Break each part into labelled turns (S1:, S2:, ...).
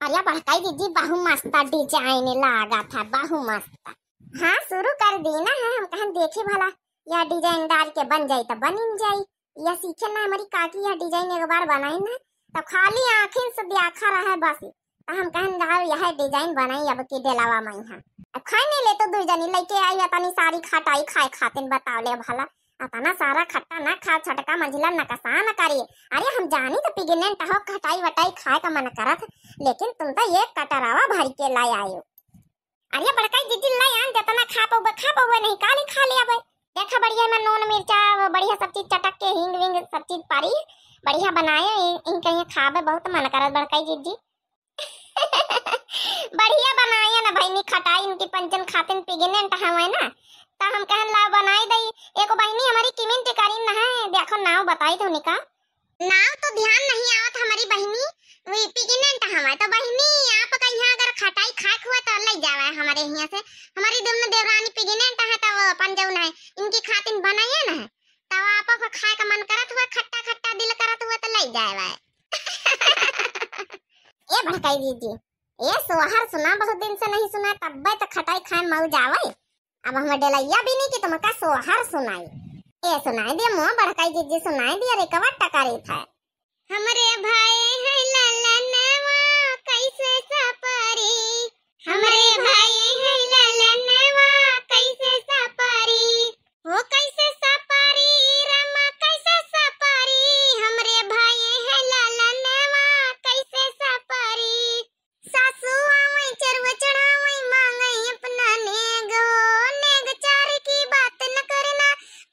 S1: अरे बड़काई दीदी बहु मस्त डिजाइन लगा था, बहु मस्त। हाँ शुरू कर दी ना, है हम कहा देखे भला यह डिजाइन डाल के बन जाई तो बन जाई। यह सीखे ना हमारी काकी यह डिजाइन एक बार बनाई ना तो खाली आँखें से देखा रहा बस, तो हम कहन डाल यह डिजाइन बनाई अब की डेलावा में यहाँ अब खाए नहीं ले तो दू जनी लेके आई तनी सारी खटाई खाए खातिन बताओ ले भला अतना सारा खट्टा ना खा छटका मंझला नकसा न करिए। अरे हम जानी तो पिगनेंट हो खटाई वटाई खाए का मन करत, लेकिन तुम तो एक कटरावा भर के लाई आयो। अरे बड़काई दीदी लाई आन जतना खा पाओ नहीं काली खा लिया भाई। देखा बढ़िया में नून मिर्चा बढ़िया सब चीज चटक के हिंग विंग सब चीज पारी बढ़िया बनाए इनके यहाँ खावे बहुत मन करत बड़काई दीदी। बढ़िया बनाए ना भाई नी खटाई इनकी पंचन खातिन पिगनेंट हवे ना तो हम कहन ला बनाई दई। एको बहनी हमारी किमिन टिकारी ना है, देखो नाव बताई तो निका नाव तो ध्यान नहीं आवत हमारी बहनी वही पिगनेंट हवे तो बहनी आप का यहाँ अगर खटाई खाए हुआ तो ले जावे हमारे यहाँ से। हमारी दोनों देवरानी पिगनेंट है तो पंजौन है इनकी खातिन बनाइए ना तब आप को खाए का मन करत हुआ खट्टा खट्टा दिल करत हुआ तो ले जावे। ये भड़काई दीदी ये सोहर सुना बहुत दिन से नहीं सुना तब तो खटाई खाए मौज आवे। अब हमें डलैया भी नहीं कि तुमका सोहर सुनाई ये सुनाई दिया मुँह बड़काई दीदी सुनाई दिया रे कवा टकारी था। हमरे भाई है ललनवा कैसे सपरी, हमरे भाई है ललनवा कैसे सपरी, वो कैसे सपरी रमा कैसे सपरी, हमरे भाई है ललनवा कैसे सपरी, सासू आवे चरवा चढ़ावे मांगे अपना नेगो नेग चार की बात न करना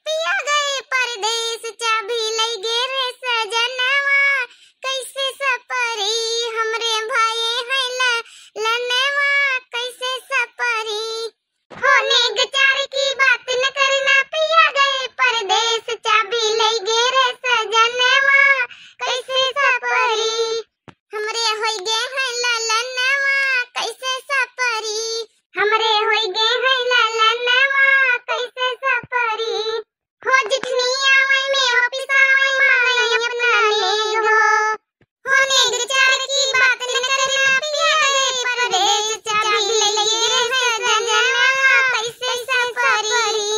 S1: पिया गए परदेस चाबी ले गे रे सजनवा कैसे सपरी, हमरे भाई है ललनवा कैसे सपरी, हो नेग चार की बात न करना पिया गए परदेस चाबी ले गे रे सजनवा कैसे सपरी, हमरे होई गे है ललनवा कैसे सपरी, हमरे होई गे है ललनवा कैसे सपरी, हो जितनी आवे में हो पिसावे मांगे अपना नेग हो नेग चार की बात न करना पिया गए परदेस चाबी ले गे रे सजनवा कैसे सपरी,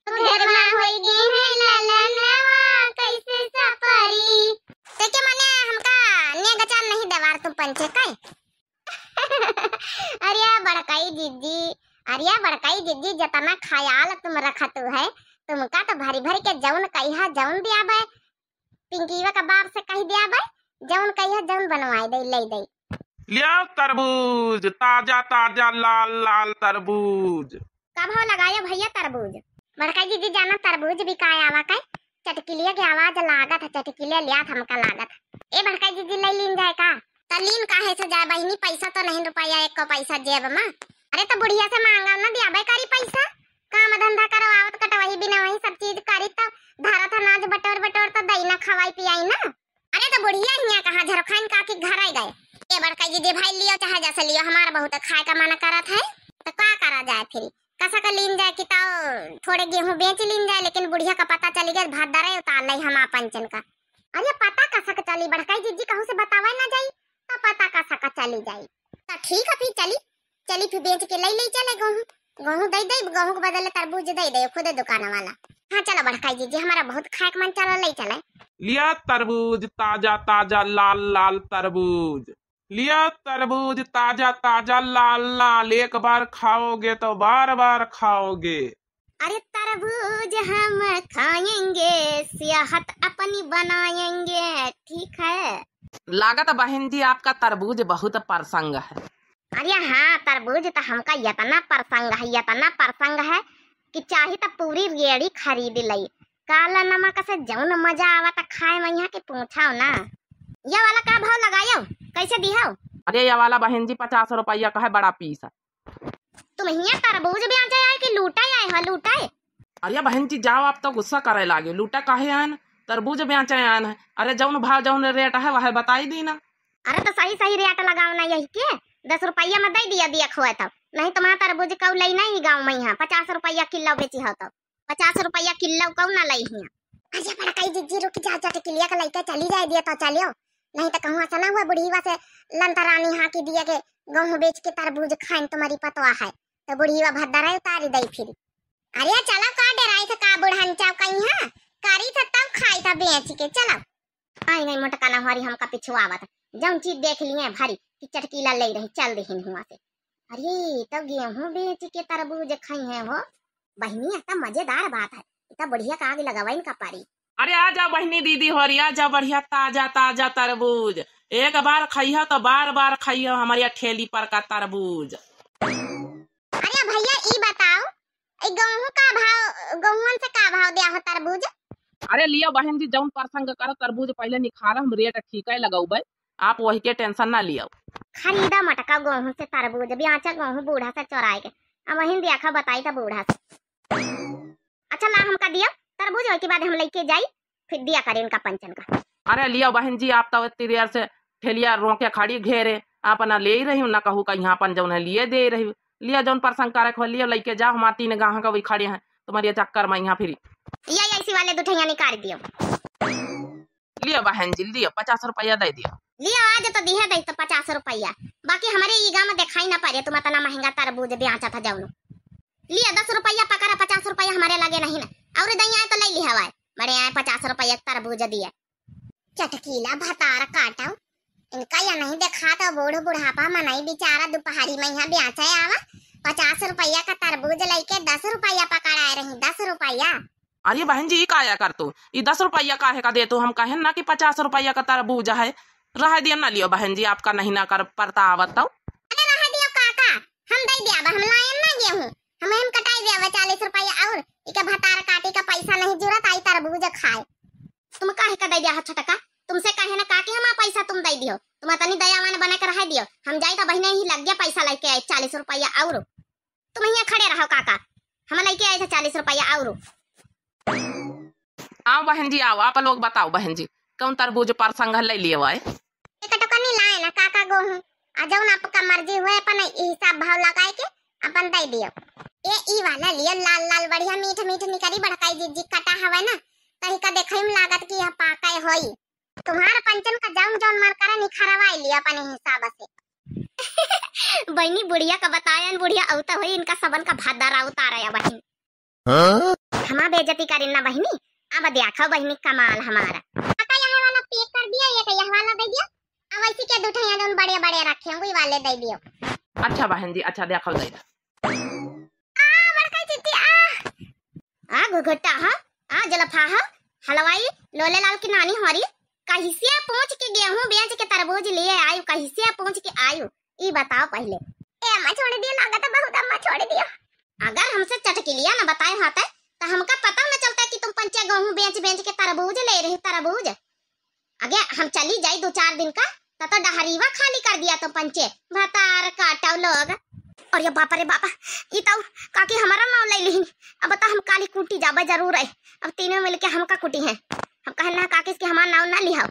S1: घर में होई गे है ललनवा कैसे सपरी। तो के माने हमका नेग चार नहीं देवार तुम पंचे काय। अरे बड़काई दीदी जतना ख्याल तुम रखत है तुमका तो भरी भरी के जौन कहिया जौन दिया बे पिंकीवा का बाप से कह दिया बे जौन कहिया जौन बनवाई दे ले दे।
S2: लिया तरबूज ताजा ताजा लाल लाल तरबूज।
S1: का भाव लगाया भैया तरबूज। बड़काई दीदी जाना तरबूज बिकाय आवा का चटकिलिया की आवाज लागत है चटकिलिया लिया हमका लागत। ए बड़काई दीदी ले लीन जाए का तलीन काहे से जाए बहनी पैसा तो नहीं रुपया एक को पैसा जेब में। अरे तो बुढ़िया से मांगा ना दिया बे करी पैसा काम धंधा करो आवत कटवाई बिना वही सब चीज करी तो भारत अनाज बटोर बटोर तो दई ना खवाई पियाई ना। अरे तो बुढ़िया यहाँ कहा झरखाइन का के घर आ गए। ए बड़काई दीदी भाई लियो चाहे जैसे लियो हमारा बहुत खाए का मन करत है तो का करा जाए फिर कसा का लीन जाए कि थोड़े गेहूं बेच लीन जाए लेकिन बुढ़िया का पता चली गया भात दरे उतार ली हम पंचन का। अरे पता कसा का चली बड़काई दीदी कहूं से बतावे ना जाई तो पता कसा का चली जाई तो ठीक है फिर चली फिर बेच के ले चले गेहूं दे गेहूं के बदले तरबूज दे खुद दुकान वाला। हाँ चलो बड़काई दीदी हमारा बहुत खाए का मन चला ले चले।
S2: लिया तरबूज ताजा ताजा लाल लाल तरबूज, लिया तरबूज ताजा ताजा लाल लाल, एक बार खाओगे तो बार बार खाओगे।
S1: अरे तरबूज हम खाएंगे सेहत अपनी बनाएंगे ठीक है।
S3: लागत बहन जी आपका तरबूज बहुत प्रसंग है।
S1: अरे हाँ तरबूज तो हमका इतना प्रसंग है कि चाहे तो पूरी रेड़ी खरीद लई। काला नमक से जौन मजा आवा तो खाए में यहाँ के पूछाओ ना। ये वाला का भाव लगायो कैसे दिहाओ।
S3: अरे ये वाला बहन जी 50 रुपया का है बड़ा पीस है।
S1: तुम यहाँ तरबूज भी आ जाए कि लूटा आए हो लूटा।
S3: अरे बहन जी जाओ आप तो गुस्सा करे लागे लूटा काहे आन तरबूज बेचे आन है। अरे जौन भाव जौन रेट है वह बताई दी ना।
S1: अरे तो सही रेट लगाओ ना यही के 10 रुपया में दे दिया खुआ तब नहीं तुम्हारा तरबूज कौ लई नहीं गाँव में यहाँ 50 रुपया किलो बेची हो तब 50 रुपया किलो कौ ना लई यहाँ। अरे बड़काई दीदी रुक जा चटकिलिया का लइका चली जाए दिया तो चलियो नहीं तो कहूँ चला हुआ बुढ़ीवा से लंतरानी हाँ की दिया के गेहूं बेच के तरबूज खाइन तुम्हारी पतवा है तो बुढ़ीवा भद्दरा उतारी दई फिर। अरे चलो का डराई था का बुढ़ान चाव कहीं है कारी था तब खाई था बेच के चलो। आई नहीं मोटका ना हमारी हमका पिछुआवा था जब चीज देख लिए भारी कि चटकीला ले रही चल दे हुआ से। अरे तो गेहूं बेच के तरबूज खाई है हो बहनी तो मजेदार बात है इतना बढ़िया का आगे लगावा इनका पारी।
S3: अरे आ जा बहनी दीदी होरी आ जा बढ़िया ताजा ताजा तरबूज एक बार खाइया तो बार बार खाइया हमारी ठेली पर का तरबूज।
S1: अरे भैया ई बताओ गेहूं का भाव गेहूं से का भाव दिया हो तरबूज।
S3: अरे लिया बहन जी जौन प्रसंग करो तरबूज पहले निखारा हम रेट ठीक है लगाऊ आप वही के टेंशन ना लिया।
S1: खरीदा मटका गेहूं से तरबूज भी आचा गेहूं बूढ़ा से चोराए के अब वही दिया बताई था बूढ़ा से। अच्छा ला हमका दिया तरबूज के बाद हम लेके जाई फिर दिया करे इनका पंचन का।
S3: अरे लिया बहन जी आप तो इतनी देर से ठेलिया रोके खड़ी घेरे आप ना ले ही रही हूँ ना कहूँ का यहाँ अपन जौन है लिए दे रही हूँ लिया जौन प्रसंग करे हो लिया लेके जाओ हमारे 3 गाह का वही खड़े हैं तुम्हारे चक्कर में यहाँ फिर
S1: ये ऐसी वाले दुठैया निकाल दियो।
S3: लिया बहन जी लिया 50 रुपया दे दिया।
S1: लिया आज तो दिया दई तो 50 रुपया बाकी हमारे ईगा में दिखाई ना पड़े तुम इतना महंगा तरबूज बेचा था जौन लिया 10 रुपया पकड़ा 50 रुपया हमारे लगे नहीं ना और दैया तो ले ली हवा बड़े आए 50 रुपया तरबूज दिया। चटकीला भतार काटा इनका या नहीं देखा तो बूढ़ बुढ़ापा मनाई बेचारा दोपहरी में यहाँ बेचा आवा 50 रुपया का तरबूज लेके 10 रुपया पकड़ाए रही 10 रुपया।
S3: अरे बहन जी काया कर तू ये 10 रुपया काहे का दे तू हम कहे ना कि 50 रुपया का तरबूज है रह दिया ना लियो बहन जी आपका नहीं ना कर पड़ता आवत तो।
S1: अरे रह दियो काका हम दे दिया हम लायन ना गेहूं हम कटाई दिया 40 रुपया और इका भतार काटे का पैसा नहीं जरूरत आई तरबूज खाए तुम काहे का दे दिया छटका तुमसे कहे ना काके हम पैसा तुम दे दियो तुम तनी दयावान बना कर रह दियो हम जाई तो बहने ही लग गया पैसा लेके आए 40 रुपया और तुम यहाँ खड़े रहो काका हम लेके आए थे 40 रुपया और।
S3: आओ बहन जी आओ आप लोग बताओ बहन जी कौन तरबूज प्रसंग ले लिए हुआ है
S1: एक टका नहीं लाए ना काका गेहूं आ जाओ ना आपका मर्जी हुए अपन हिसाब भाव लगाए के अपन दे दियो। ये ई वाला लियो लाल लाल बढ़िया मीठ मीठ निकरी बड़काई जी कटा हवे ना तही का देखई में लागत कि यह पाकाय होई तुम्हारा पंचन का जाम जौन मार करा निखरवाई लिया अपन हिसाब से। बहनी बुढ़िया का बतायन बुढ़िया औता होई इनका सबन का भादारा उतारा या बहनी हमा बेइज्जती करिन ना बहनी अब देखो बहनी कमाल हमारा काका यह वाला पैक कर दिया ये यह वाला दे दियो अब ऐसी के दुठैया जौन बड़े बड़े रखे हैं वही वाले दे दियो।
S3: अच्छा बहन जी अच्छा देखो दे
S1: बड़का चिट्टी आ घुघुट्टा हा आ जलफा हा हलवाई लोले लाल की नानी हमारी कहीं से पहुंच के गेहूं बेच के तरबूज लिए आयु कहीं से पहुंच के आयु ये बताओ पहले ए अम्मा छोड़ दिया लागत बहुत अम्मा छोड़ दिया अगर हमसे चटकी लिया ना बताए होता तो हमका पता न चलता कि तुम पंचे गेहूं बेच बेच के तरबूज ले रही तरबूज आगे हम चली जाई 2-4 दिन का तो डहरीवा खाली कर दिया तो पंचे भतार काटाओ लोग और ये बापा रे बापा ये तो काकी हमारा नाम ले ली अब बता हम काली कुटी जाबे जरूर है अब तीनों मिलके हमका कुटी है हम कहना काकी के हमारा नाम ना लिहाओ।